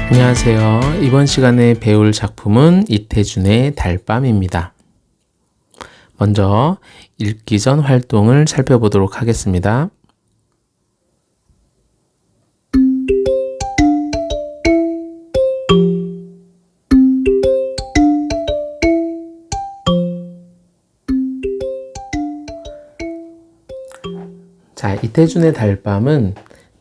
안녕하세요. 이번 시간에 배울 작품은 이태준의 달밤입니다. 먼저 읽기 전 활동을 살펴보도록 하겠습니다. 자, 이태준의 달밤은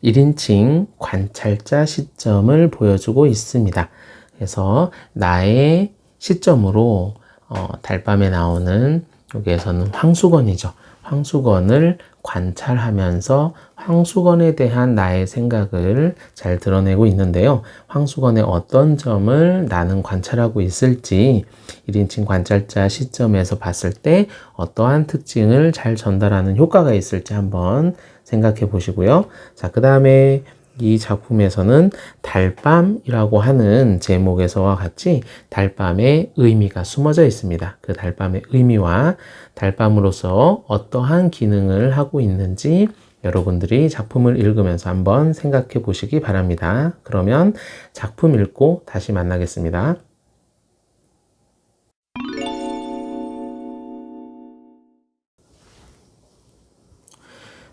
1인칭 관찰자 시점을 보여주고 있습니다. 그래서 나의 시점으로 달밤에 나오는 여기에서는 황수건이죠. 황수건을 관찰하면서 황수건에 대한 나의 생각을 잘 드러내고 있는데요. 황수건의 어떤 점을 나는 관찰하고 있을지 1인칭 관찰자 시점에서 봤을 때 어떠한 특징을 잘 전달하는 효과가 있을지 한번 생각해 보시고요. 자, 그 다음에 이 작품에서는 달밤이라고 하는 제목에서와 같이 달밤의 의미가 숨어져 있습니다. 그 달밤의 의미와 달밤으로서 어떠한 기능을 하고 있는지 여러분들이 작품을 읽으면서 한번 생각해 보시기 바랍니다. 그러면 작품 읽고 다시 만나겠습니다.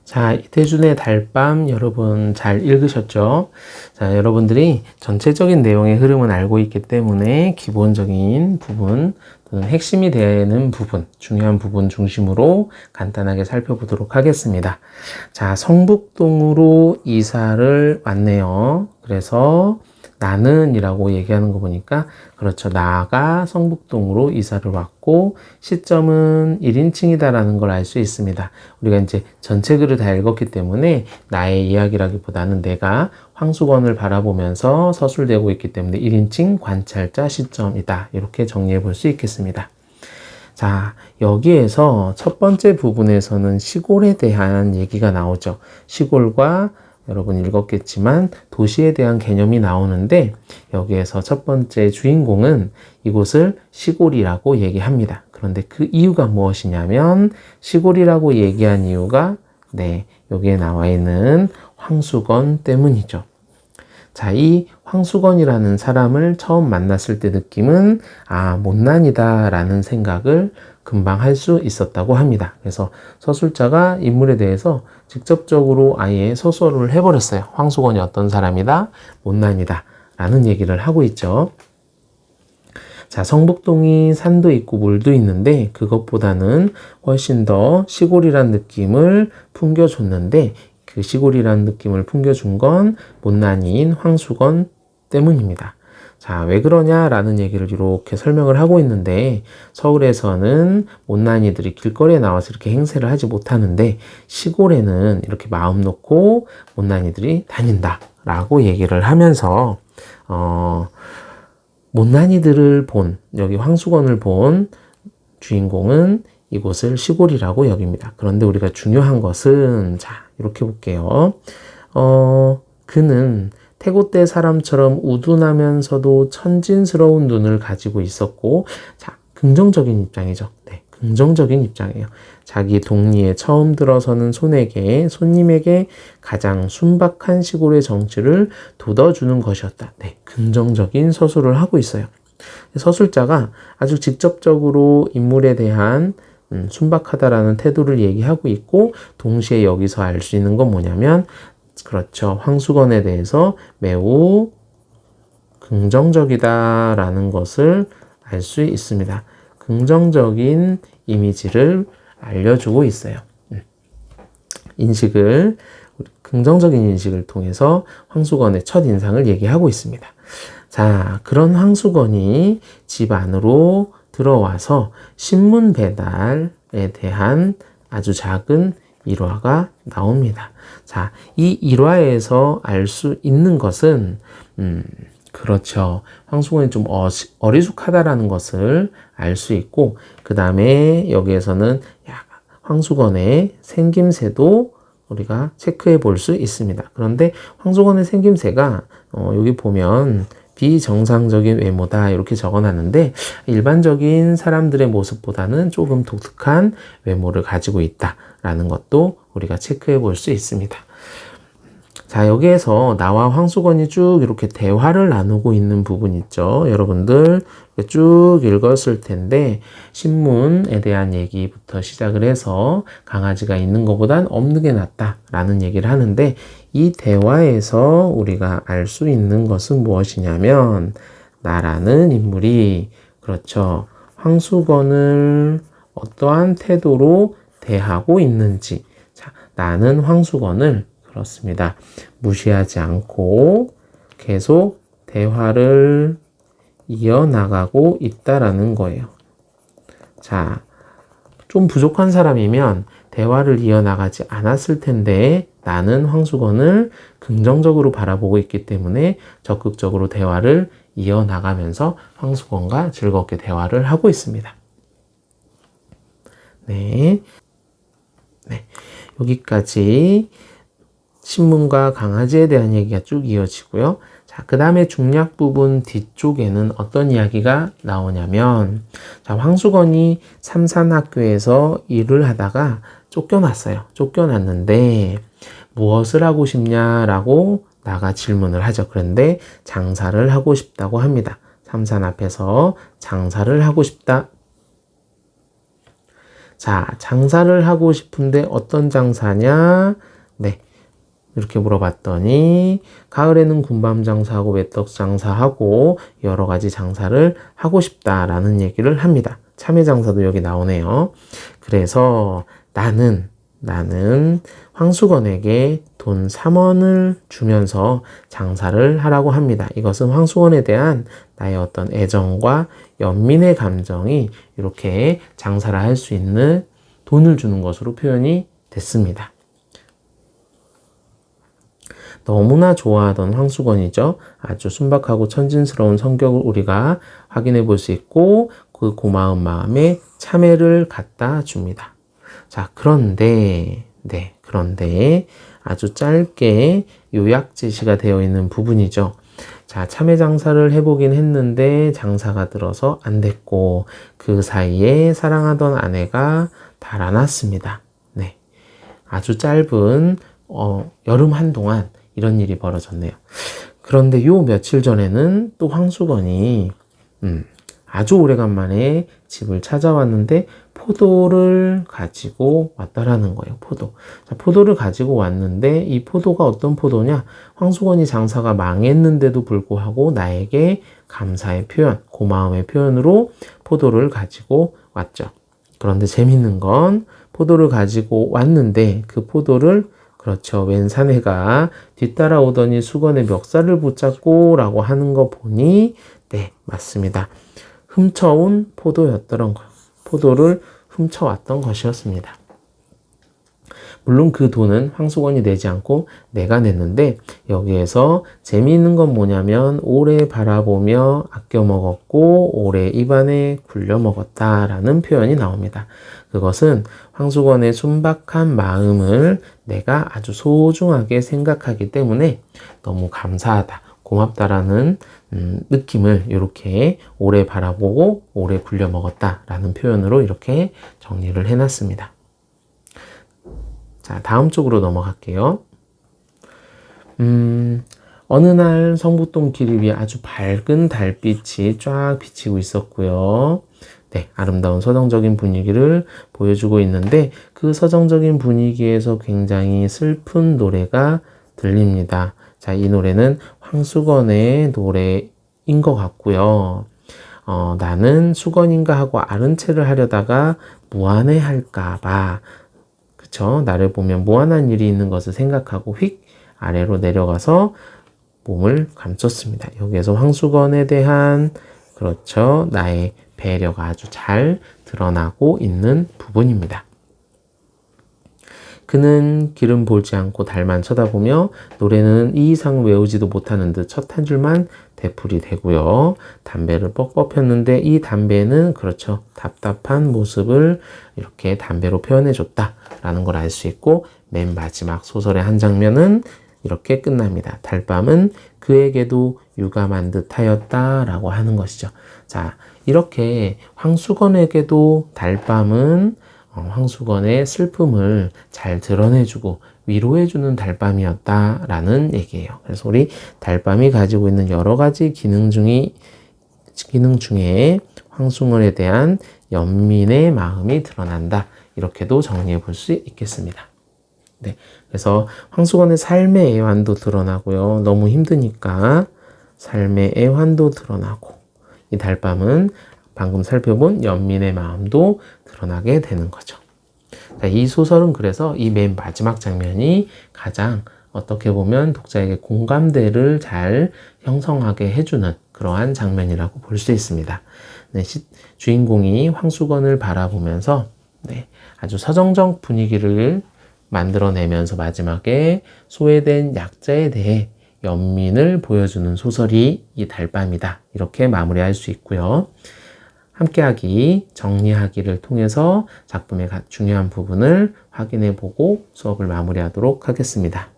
자, 이태준의 달밤 여러분 잘 읽으셨죠? 자, 여러분들이 전체적인 내용의 흐름은 알고 있기 때문에 기본적인 부분 또는 핵심이 되는 부분, 중요한 부분 중심으로 간단하게 살펴보도록 하겠습니다. 자, 성북동으로 이사를 왔네요. 그래서 나는 이라고 얘기하는 거 보니까 그렇죠. 나가 성북동으로 이사를 왔고 시점은 1인칭이다라는 걸 알 수 있습니다. 우리가 이제 전체 글을 다 읽었기 때문에 나의 이야기라기보다는 내가 황수건을 바라보면서 서술되고 있기 때문에 1인칭 관찰자 시점이다. 이렇게 정리해 볼 수 있겠습니다. 자, 여기에서 첫 번째 부분에서는 시골에 대한 얘기가 나오죠. 시골과 여러분 읽었겠지만 도시에 대한 개념이 나오는데 여기에서 첫 번째 주인공은 이곳을 시골이라고 얘기합니다. 그런데 그 이유가 무엇이냐면 시골이라고 얘기한 이유가 여기에 나와 있는 황수건 때문이죠. 자, 이 황수건이라는 사람을 처음 만났을 때 느낌은 못난이다 라는 생각을 금방 할 수 있었다고 합니다. 그래서 서술자가 인물에 대해서 직접적으로 아예 서술을 해버렸어요. 황수건이 어떤 사람이다? 못난이다 라는 얘기를 하고 있죠. 자, 성북동이 산도 있고 물도 있는데 그것보다는 훨씬 더 시골이란 느낌을 풍겨줬는데 그 시골이란 느낌을 풍겨준 건 못난이인 황수건 때문입니다. 자, 왜 그러냐라는 얘기를 이렇게 설명을 하고 있는데 서울에서는 못난이들이 길거리에 나와서 이렇게 행세를 하지 못하는데 시골에는 이렇게 마음 놓고 못난이들이 다닌다라고 얘기를 하면서 못난이들을 본, 여기 황수건을 본 주인공은 이곳을 시골이라고 여깁니다. 그런데 우리가 중요한 것은 자, 이렇게 볼게요. 그는 태고대 사람처럼 우둔하면서도 천진스러운 눈을 가지고 있었고, 자, 긍정적인 입장이죠. 긍정적인 입장이에요. 자기 동리에 처음 들어서는 손님에게 가장 순박한 시골의 정치를 돋워주는 것이었다. 긍정적인 서술을 하고 있어요. 서술자가 아주 직접적으로 인물에 대한 순박하다라는 태도를 얘기하고 있고 동시에 여기서 알 수 있는 건 뭐냐면 그렇죠. 황수건에 대해서 매우 긍정적이다라는 것을 알 수 있습니다. 긍정적인 이미지를 알려주고 있어요. 긍정적인 인식을 통해서 황수건의 첫 인상을 얘기하고 있습니다. 자, 그런 황수건이 집 안으로 들어와서 신문 배달에 대한 아주 작은 일화가 나옵니다. 자, 이 일화에서 알 수 있는 것은 그렇죠. 황수건이 좀 어리숙하다라는 것을 알 수 있고 그 다음에 여기에서는 황수건의 생김새도 우리가 체크해 볼 수 있습니다. 그런데 황수건의 생김새가 여기 보면 비정상적인 외모다 이렇게 적어놨는데 일반적인 사람들의 모습보다는 조금 독특한 외모를 가지고 있다라는 것도 우리가 체크해 볼 수 있습니다. 자, 여기에서 나와 황수건이 쭉 이렇게 대화를 나누고 있는 부분 있죠. 여러분들 쭉 읽었을 텐데 신문에 대한 얘기부터 시작을 해서 강아지가 있는 것보단 없는 게 낫다라는 얘기를 하는데 이 대화에서 우리가 알 수 있는 것은 무엇이냐면 나라는 인물이 그렇죠. 황수건을 어떠한 태도로 대하고 있는지. 자, 나는 황수건을 그렇습니다. 무시하지 않고 계속 대화를 이어나가고 있다라는 거예요. 자, 좀 부족한 사람이면 대화를 이어나가지 않았을 텐데 나는 황수건을 긍정적으로 바라보고 있기 때문에 적극적으로 대화를 이어나가면서 황수건과 즐겁게 대화를 하고 있습니다. 네. 여기까지 신문과 강아지에 대한 얘기가 쭉 이어지고요. 자, 그 다음에 중략 부분 뒤쪽에는 어떤 이야기가 나오냐면, 자, 황수건이 삼산학교에서 일을 하다가 쫓겨났어요. 쫓겨났는데, 무엇을 하고 싶냐라고 나가 질문을 하죠. 그런데 장사를 하고 싶다고 합니다. 삼산 앞에서 장사를 하고 싶다. 자, 장사를 하고 싶은데 어떤 장사냐? 네. 이렇게 물어봤더니 가을에는 군밤 장사하고 메떡 장사하고 여러 가지 장사를 하고 싶다라는 얘기를 합니다. 참외 장사도 여기 나오네요. 그래서 나는 황수건에게 돈 3원을 주면서 장사를 하라고 합니다. 이것은 황수건에 대한 나의 어떤 애정과 연민의 감정이 이렇게 장사를 할 수 있는 돈을 주는 것으로 표현이 됐습니다. 너무나 좋아하던 황수건이죠. 아주 순박하고 천진스러운 성격을 우리가 확인해 볼 수 있고 그 고마운 마음에 참외를 갖다 줍니다. 자, 그런데 아주 짧게 요약 제시가 되어 있는 부분이죠. 자, 참외 장사를 해보긴 했는데 장사가 들어서 안 됐고 그 사이에 사랑하던 아내가 달아났습니다. 네, 아주 짧은 여름 한동안 이런 일이 벌어졌네요. 그런데 요 며칠 전에는 또 황수건이 아주 오래간만에 집을 찾아왔는데 포도를 가지고 왔다라는 거예요. 포도. 자, 포도를 가지고 왔는데 이 포도가 어떤 포도냐? 황수건이 장사가 망했는데도 불구하고 나에게 감사의 표현, 고마움의 표현으로 포도를 가지고 왔죠. 그런데 재밌는 건 포도를 가지고 왔는데 그 포도를 그렇죠. 웬 사내가 뒤따라오더니 수건의 멱살을 붙잡고 라고 하는 거 보니 네, 맞습니다. 훔쳐온 포도였던 거예요. 포도를 훔쳐왔던 것이었습니다. 물론 그 돈은 황수건이 내지 않고 내가 냈는데 여기에서 재미있는 건 뭐냐면 오래 바라보며 아껴 먹었고 오래 입안에 굴려 먹었다라는 표현이 나옵니다. 그것은 황수건의 순박한 마음을 내가 아주 소중하게 생각하기 때문에 너무 감사하다, 고맙다라는 느낌을 이렇게 오래 바라보고 오래 굴려 먹었다라는 표현으로 이렇게 정리를 해놨습니다. 자, 다음 쪽으로 넘어갈게요. 어느 날 성북동 길 위에 아주 밝은 달빛이 쫙 비치고 있었고요. 네, 아름다운 서정적인 분위기를 보여주고 있는데 그 서정적인 분위기에서 굉장히 슬픈 노래가 들립니다. 자, 이 노래는 황수건의 노래인 것 같고요. 나는 수건인가 하고 아른 체를 하려다가 무안해할까봐 그쵸? 나를 보면 무안한 일이 있는 것을 생각하고 휙 아래로 내려가서 몸을 감췄습니다. 여기에서 황수건에 대한 그렇죠. 나의 배려가 아주 잘 드러나고 있는 부분입니다. 그는 길은 보지 않고 달만 쳐다보며 노래는 이 이상 외우지도 못하는 듯 첫 한 줄만 되풀이 되고요. 담배를 뻑뻑 폈는데 이 담배는 그렇죠. 답답한 모습을 이렇게 담배로 표현해줬다라는 걸 알 수 있고 맨 마지막 소설의 한 장면은 이렇게 끝납니다. 달밤은 그에게도 유감한 듯 하였다라고 하는 것이죠. 자, 이렇게 황수건에게도 달밤은 황수건의 슬픔을 잘 드러내주고 위로해주는 달밤이었다라는 얘기예요. 그래서 우리 달밤이 가지고 있는 여러 가지 기능 중에 황수건에 대한 연민의 마음이 드러난다. 이렇게도 정리해 볼 수 있겠습니다. 네, 그래서 황수건의 삶의 애환도 드러나고요. 너무 힘드니까 삶의 애환도 드러나고, 이 달밤은 방금 살펴본 연민의 마음도 드러나게 되는 거죠. 자, 이 소설은 그래서 이 맨 마지막 장면이 가장 어떻게 보면 독자에게 공감대를 잘 형성하게 해주는 그러한 장면이라고 볼 수 있습니다. 네, 주인공이 황수건을 바라보면서 아주 서정적 분위기를 만들어내면서 마지막에 소외된 약자에 대해 연민을 보여주는 소설이 이 달밤이다. 이렇게 마무리할 수 있고요. 함께하기, 정리하기를 통해서 작품의 중요한 부분을 확인해 보고 수업을 마무리하도록 하겠습니다.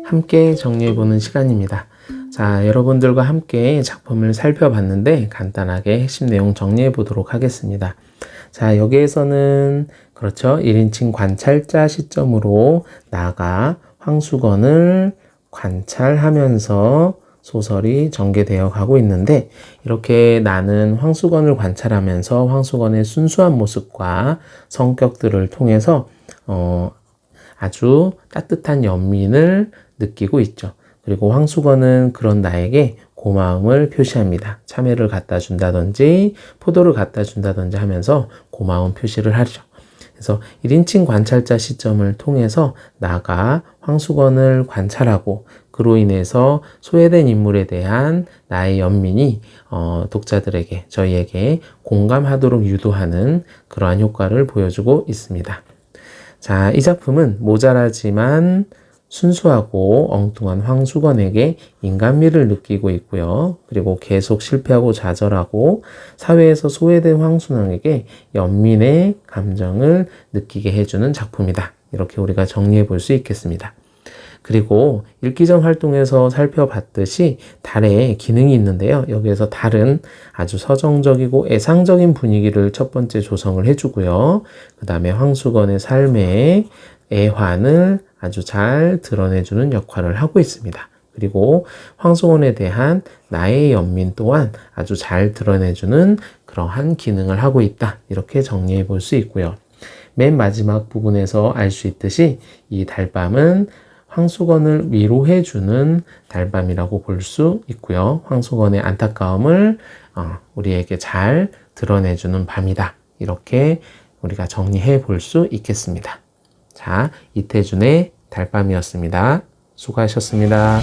함께 정리해보는 시간입니다. 자, 여러분들과 함께 작품을 살펴봤는데 간단하게 핵심 내용 정리해 보도록 하겠습니다. 자, 여기에서는 그렇죠. 1인칭 관찰자 시점으로 나가 황수건을 관찰하면서 소설이 전개되어 가고 있는데, 이렇게 나는 황수건을 관찰하면서 황수건의 순수한 모습과 성격들을 통해서 아주 따뜻한 연민을 느끼고 있죠. 그리고 황수건은 그런 나에게 고마움을 표시합니다. 참외를 갖다 준다든지 포도를 갖다 준다든지 하면서 고마움 표시를 하죠. 그래서 1인칭 관찰자 시점을 통해서 나가 황수건을 관찰하고 그로 인해서 소외된 인물에 대한 나의 연민이 독자들에게, 저희에게 공감하도록 유도하는 그러한 효과를 보여주고 있습니다. 자, 이 작품은 모자라지만 순수하고 엉뚱한 황수건에게 인간미를 느끼고 있고요. 그리고 계속 실패하고 좌절하고 사회에서 소외된 황수건에게 연민의 감정을 느끼게 해주는 작품이다. 이렇게 우리가 정리해 볼 수 있겠습니다. 그리고 읽기 전 활동에서 살펴봤듯이 달의 기능이 있는데요. 여기에서 달은 아주 서정적이고 애상적인 분위기를 첫 번째 조성을 해주고요. 그 다음에 황수건의 삶의 애환을 아주 잘 드러내주는 역할을 하고 있습니다. 그리고 황수건에 대한 나의 연민 또한 아주 잘 드러내주는 그러한 기능을 하고 있다. 이렇게 정리해 볼 수 있고요. 맨 마지막 부분에서 알 수 있듯이 이 달밤은 황수건을 위로해주는 달밤이라고 볼 수 있고요. 황수건의 안타까움을 우리에게 잘 드러내주는 밤이다. 이렇게 우리가 정리해 볼 수 있겠습니다. 자, 이태준의 달밤이었습니다. 수고하셨습니다.